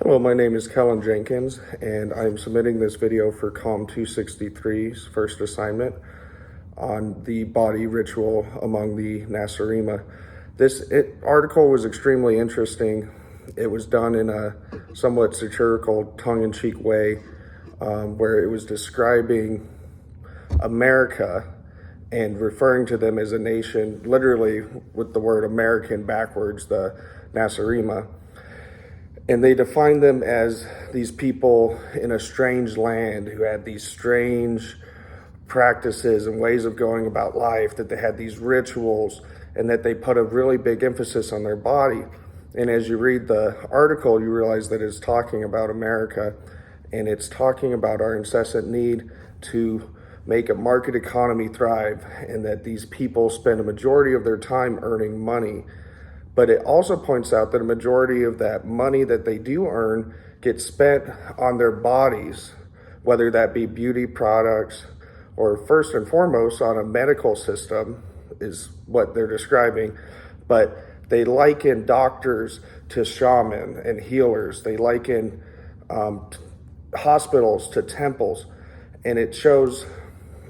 Hello, my name is Kellen Jenkins, and I'm submitting this video for COM 263's first assignment on the body ritual among the Nacirema. This article was extremely interesting. It was done in a somewhat satirical, tongue-in-cheek way, where it was describing America and referring to them as a nation, literally with the word American backwards, the Nacirema. And they defined them as these people in a strange land who had these strange practices and ways of going about life, that they had these rituals, and that they put a really big emphasis on their body. And as you read the article, you realize that it's talking about America, and it's talking about our incessant need to make a market economy thrive, and that these people spend a majority of their time earning money. But it also points out that a majority of that money that they do earn gets spent on their bodies, whether that be beauty products or first and foremost on a medical system is what they're describing. But they liken doctors to shaman and healers. They liken hospitals to temples. And it shows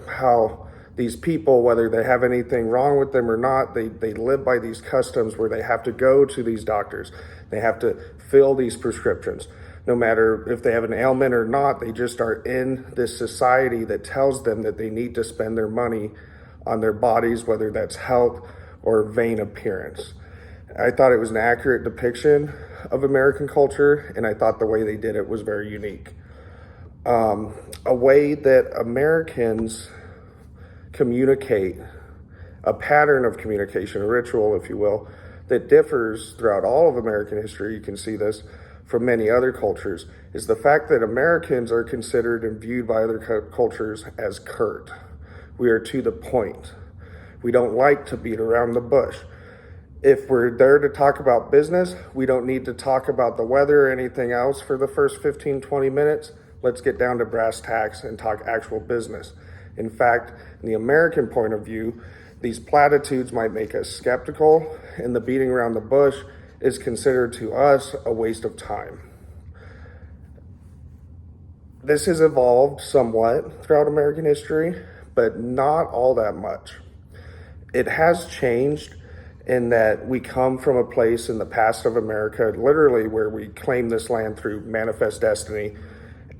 how these people, whether they have anything wrong with them or not, they live by these customs where they have to go to these doctors. They have to fill these prescriptions. No matter if they have an ailment or not, they just are in this society that tells them that they need to spend their money on their bodies, whether that's health or vain appearance. I thought it was an accurate depiction of American culture, and I thought the way they did it was very unique. A way that Americans communicate, a pattern of communication, a ritual, if you will, that differs throughout all of American history, you can see this from many other cultures, is the fact that Americans are considered and viewed by other cultures as curt. We are to the point. We don't like to beat around the bush. If we're there to talk about business, we don't need to talk about the weather or anything else for the first 15, 20 minutes. Let's get down to brass tacks and talk actual business. In fact, in the American point of view, these platitudes might make us skeptical, and the beating around the bush is considered to us a waste of time. This has evolved somewhat throughout American history, but not all that much. It has changed in that we come from a place in the past of America, literally where we claimed this land through manifest destiny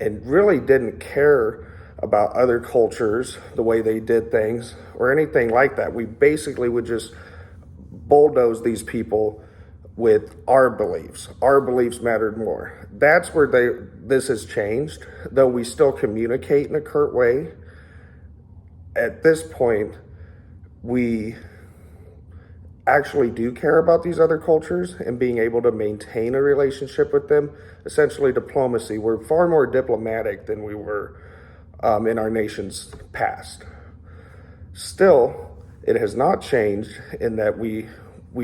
and really didn't care about other cultures, the way they did things, or anything like that. We basically would just bulldoze these people with our beliefs. Our beliefs mattered more. That's where this has changed, though we still communicate in a curt way. At this point, we actually do care about these other cultures and being able to maintain a relationship with them. Essentially diplomacy. We're far more diplomatic than we were in our nation's past. Still, it has not changed in that we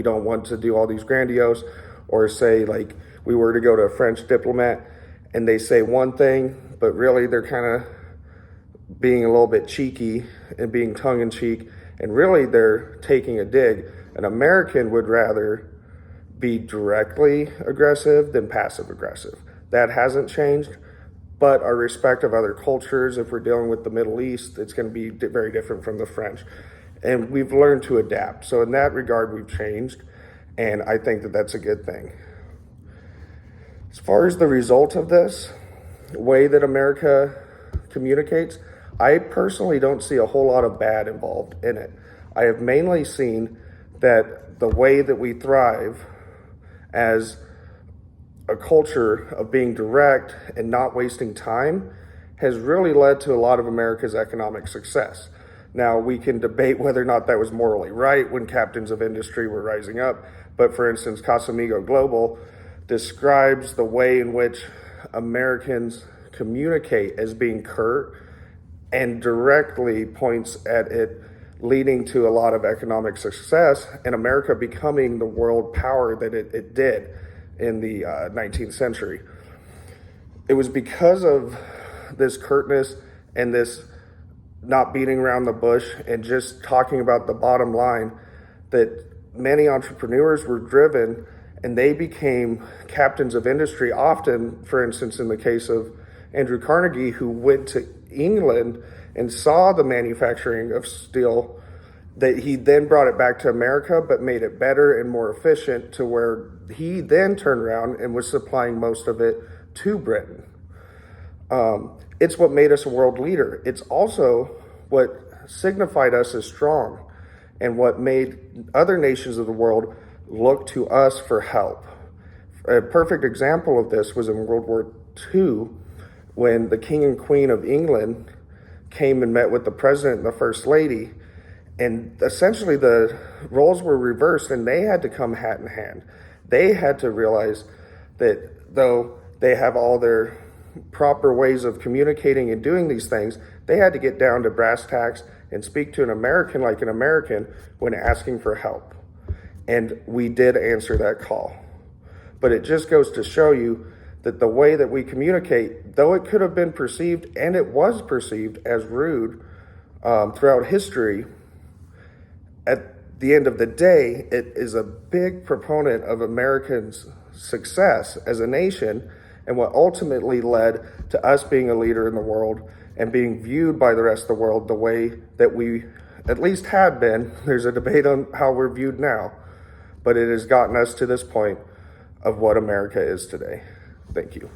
don't want to do all these grandiose, or say like we were to go to a French diplomat and they say one thing, but really they're kind of being a little bit cheeky and being tongue-in-cheek, and really they're taking a dig. An American would rather be directly aggressive than passive aggressive. That hasn't changed. But our respect of other cultures, if we're dealing with the Middle East, it's going to be very different from the French. And we've learned to adapt. So in that regard, we've changed. And I think that that's a good thing. As far as the result of this, the way that America communicates, I personally don't see a whole lot of bad involved in it. I have mainly seen that the way that we thrive as a culture of being direct and not wasting time has really led to a lot of America's economic success. Now, we can debate whether or not that was morally right when captains of industry were rising up, but for instance, Casamigo Global describes the way in which Americans communicate as being curt and directly points at it leading to a lot of economic success and America becoming the world power that it did in the 19th century. It was because of this curtness and this not beating around the bush and just talking about the bottom line that many entrepreneurs were driven and they became captains of industry. Often, for instance, in the case of Andrew Carnegie, who went to England and saw the manufacturing of steel, that he then brought it back to America, but made it better and more efficient, to where he then turned around and was supplying most of it to Britain. It's what made us a world leader. It's also what signified us as strong and what made other nations of the world look to us for help. A perfect example of this was in World War II, when the King and Queen of England came and met with the President and the First Lady, and essentially the roles were reversed, and they had to come hat in hand. They had to realize that though they have all their proper ways of communicating and doing these things, they had to get down to brass tacks and speak to an American like an American when asking for help. And we did answer that call. But it just goes to show you that the way that we communicate, though it could have been perceived, and it was perceived as rude throughout history, at the end of the day, it is a big proponent of Americans' success as a nation, and what ultimately led to us being a leader in the world and being viewed by the rest of the world the way that we at least had been. There's a debate on how we're viewed now, but it has gotten us to this point of what America is today. Thank you.